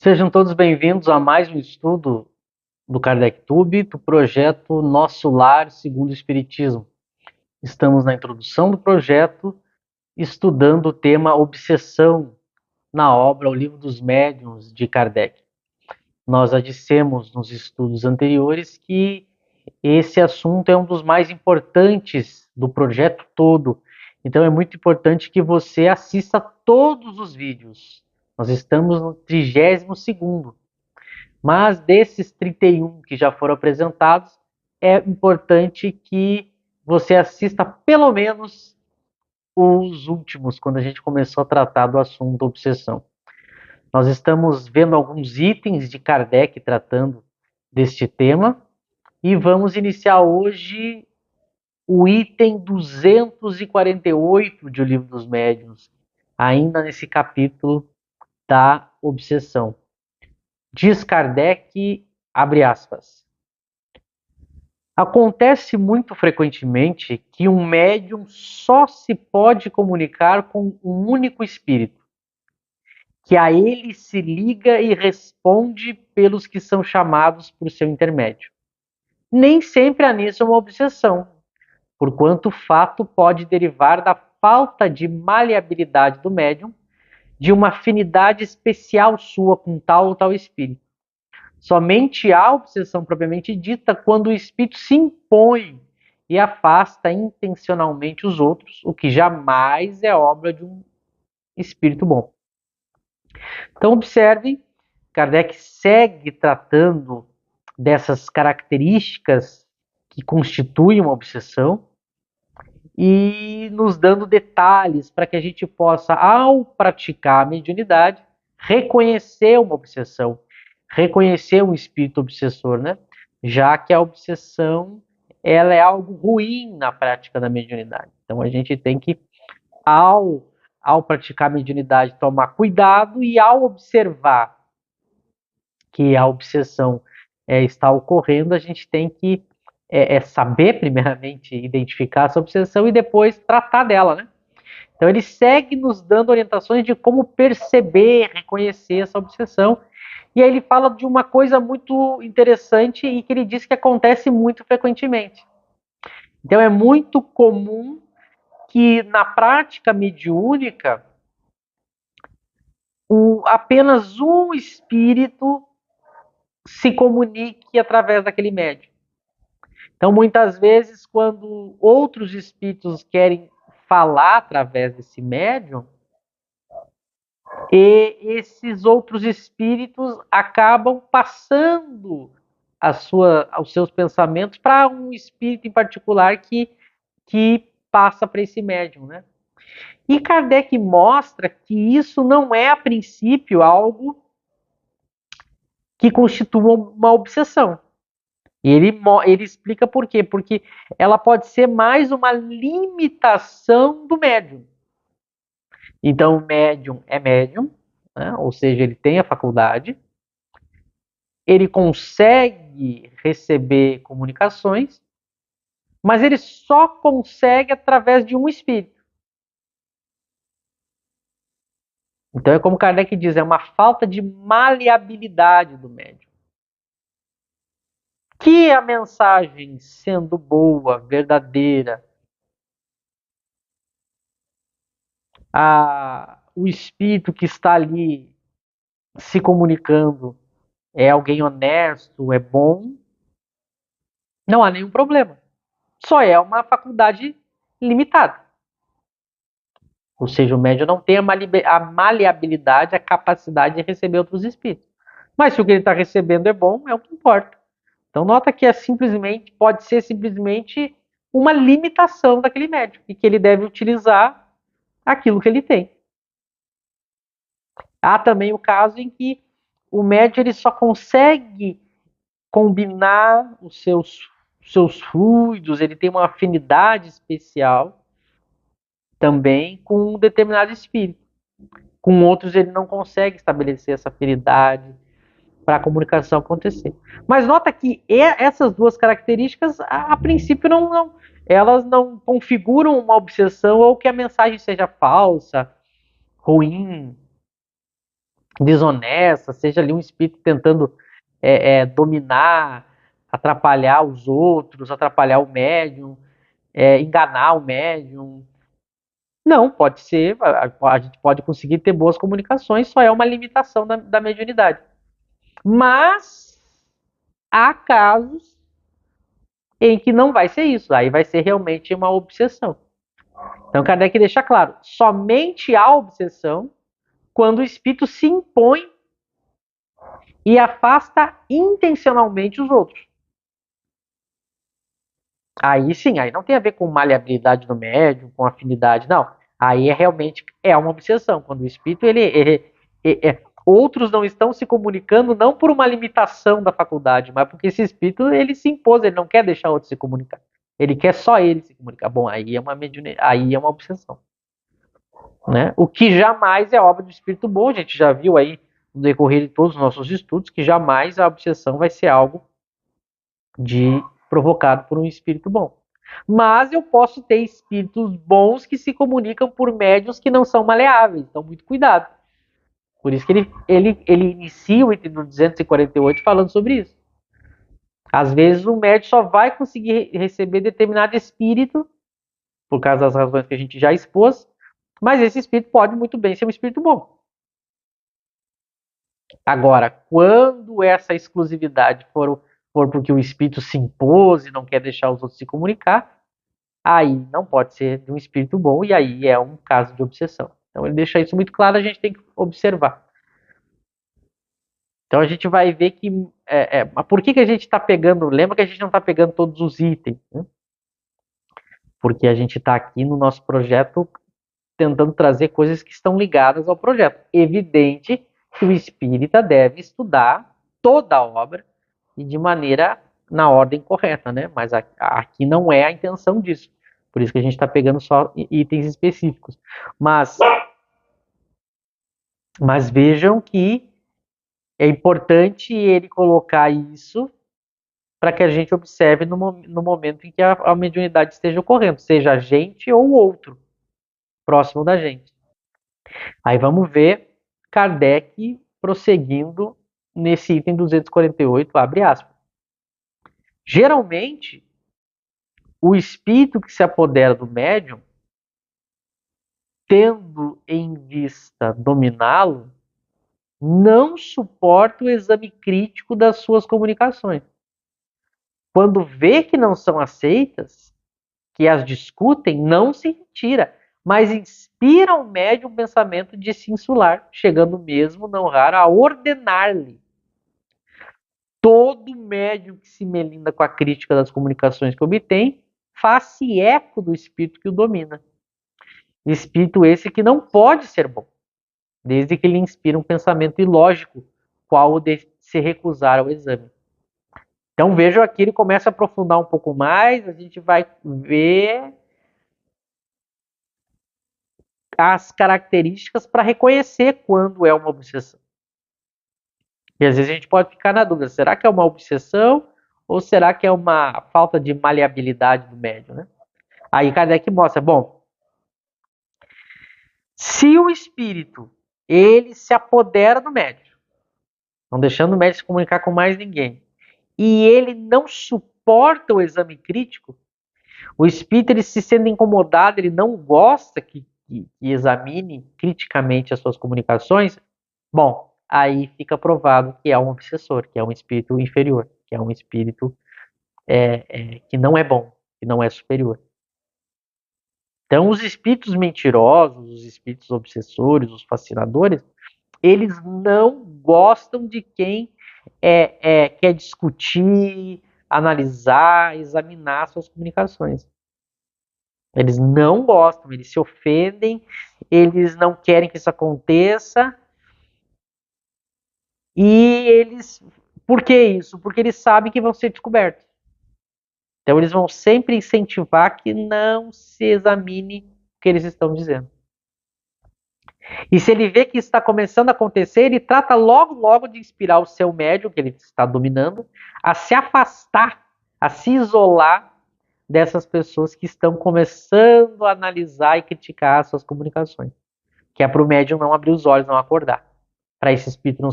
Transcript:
Sejam todos bem-vindos a mais um estudo do KardecTube, do projeto Nosso Lar segundo o Espiritismo. Estamos na introdução do projeto, estudando o tema obsessão na obra O Livro dos Médiuns, de Kardec. Nós já dissemos nos estudos anteriores que esse assunto é um dos mais importantes do projeto todo. Então é muito importante que você assista todos os vídeos. Nós estamos no 32º. Mas desses 31 que já foram apresentados, é importante que você assista pelo menos os últimos, quando a gente começou a tratar do assunto obsessão. Nós estamos vendo alguns itens de Kardec tratando deste tema e vamos iniciar hoje o item 248 de O Livro dos Médiuns, ainda nesse capítulo da obsessão. Diz Kardec, abre aspas, acontece muito frequentemente que um médium só se pode comunicar com um único espírito, que a ele se liga e responde pelos que são chamados por seu intermédio. Nem sempre há nisso uma obsessão, porquanto o fato pode derivar da falta de maleabilidade do médium, de uma afinidade especial sua com tal ou tal espírito. Somente há obsessão propriamente dita quando o espírito se impõe e afasta intencionalmente os outros, o que jamais é obra de um espírito bom. Então observe, Kardec segue tratando dessas características que constituem uma obsessão e nos dando detalhes para que a gente possa, ao praticar a mediunidade, reconhecer uma obsessão, reconhecer um espírito obsessor, né? Já que a obsessão ela é algo ruim na prática da mediunidade. Então a gente tem que, ao praticar a mediunidade, tomar cuidado e ao observar que a obsessão está ocorrendo, a gente tem que saber, primeiramente, identificar essa obsessão e depois tratar dela, né? Então ele segue nos dando orientações de como perceber, reconhecer essa obsessão. E aí ele fala de uma coisa muito interessante e que ele diz que acontece muito frequentemente. Então é muito comum que na prática mediúnica apenas um espírito se comunique através daquele médium. Então muitas vezes quando outros espíritos querem falar através desse médium, e esses outros espíritos acabam passando os seus pensamentos para um espírito em particular que passa para esse médium, né? E Kardec mostra que isso não é, a princípio, algo que constitua uma obsessão. E ele explica por quê? Porque ela pode ser mais uma limitação do médium. Então, o médium é médium, né? Ou seja, ele tem a faculdade, ele consegue receber comunicações, mas ele só consegue através de um espírito. Então é como Kardec diz, é uma falta de maleabilidade do médium. Que a mensagem, sendo boa, verdadeira, o espírito que está ali se comunicando é alguém honesto, é bom, não há nenhum problema. Só é uma faculdade limitada. Ou seja, o médium não tem a maleabilidade, a capacidade de receber outros espíritos. Mas se o que ele está recebendo é bom, é o que importa. Então nota que pode ser simplesmente uma limitação daquele médium e que ele deve utilizar aquilo que ele tem. Há também o caso em que o médium ele só consegue combinar os seus fluidos, ele tem uma afinidade especial também com um determinado espírito. Com outros ele não consegue estabelecer essa afinidade para a comunicação acontecer. Mas nota que essas duas características, a princípio, elas não configuram uma obsessão ou que a mensagem seja falsa, ruim. desonesta, seja ali um espírito tentando dominar, atrapalhar os outros, atrapalhar o médium, enganar o médium. Não, pode ser, a gente pode conseguir ter boas comunicações, só é uma limitação da mediunidade. Mas há casos em que não vai ser isso, aí vai ser realmente uma obsessão. Então Kardec deixa claro, somente há obsessão quando o espírito se impõe e afasta intencionalmente os outros. Aí sim, aí não tem a ver com maleabilidade do médium, com afinidade, não. Aí realmente uma obsessão, quando o espírito outros não estão se comunicando não por uma limitação da faculdade, mas porque esse espírito ele se impôs, ele não quer deixar outro se comunicar. Ele quer só ele se comunicar. Bom, aí é uma obsessão, né? O que jamais é obra do espírito bom, a gente já viu aí no decorrer de todos os nossos estudos que jamais a obsessão vai ser algo provocado por um espírito bom. Mas eu posso ter espíritos bons que se comunicam por médios que não são maleáveis, então muito cuidado. Por isso que ele inicia o item do 248 falando sobre isso. Às vezes o médium só vai conseguir receber determinado espírito, por causa das razões que a gente já expôs, mas esse espírito pode muito bem ser um espírito bom. Agora, quando essa exclusividade for porque o espírito se impôs e não quer deixar os outros se comunicar, aí não pode ser de um espírito bom e aí é um caso de obsessão. Então ele deixa isso muito claro, a gente tem que observar. Então a gente vai ver que mas por que a gente está pegando? Lembra que a gente não está pegando todos os itens, né? Porque a gente está aqui no nosso projeto tentando trazer coisas que estão ligadas ao projeto. Evidente que o espírita deve estudar toda a obra e de maneira na ordem correta, né? Mas aqui não é a intenção disso. Por isso que a gente está pegando só itens específicos. Mas vejam que é importante ele colocar isso para que a gente observe no momento em que a mediunidade esteja ocorrendo, seja a gente ou outro próximo da gente. Aí vamos ver Kardec prosseguindo nesse item 248, abre aspas. Geralmente, o espírito que se apodera do médium, tendo em vista dominá-lo, não suporta o exame crítico das suas comunicações. Quando vê que não são aceitas, que as discutem, não se retira, mas inspira ao médium um pensamento de se insular, chegando mesmo, não raro, a ordenar-lhe. Todo médium que se melinda com a crítica das comunicações que obtém, faz-se eco do espírito que o domina. Espírito esse que não pode ser bom, desde que lhe inspira um pensamento ilógico, qual o de se recusar ao exame. Então vejam aqui, ele começa a aprofundar um pouco mais, a gente vai ver as características para reconhecer quando é uma obsessão. E às vezes a gente pode ficar na dúvida, será que é uma obsessão ou será que é uma falta de maleabilidade do médium, né? Aí Kardec mostra, bom, se o espírito ele se apodera do médium, não deixando o médium se comunicar com mais ninguém, e ele não suporta o exame crítico, o espírito ele se sendo incomodado, ele não gosta que examine criticamente as suas comunicações, bom, aí fica provado que é um obsessor, que é um espírito inferior, que é um espírito que não é bom, que não é superior. Então, os espíritos mentirosos, os espíritos obsessores, os fascinadores, eles não gostam de quem quer discutir, analisar, examinar suas comunicações. Eles não gostam, eles se ofendem, eles não querem que isso aconteça. E eles. Por que isso? Porque eles sabem que vão ser descobertos. Então eles vão sempre incentivar que não se examine o que eles estão dizendo. E se ele vê que isso está começando a acontecer, ele trata logo de inspirar o seu médium, que ele está dominando, a se afastar, a se isolar dessas pessoas que estão começando a analisar e criticar as suas comunicações. Que é para o médium não abrir os olhos, não acordar. para esse espírito não se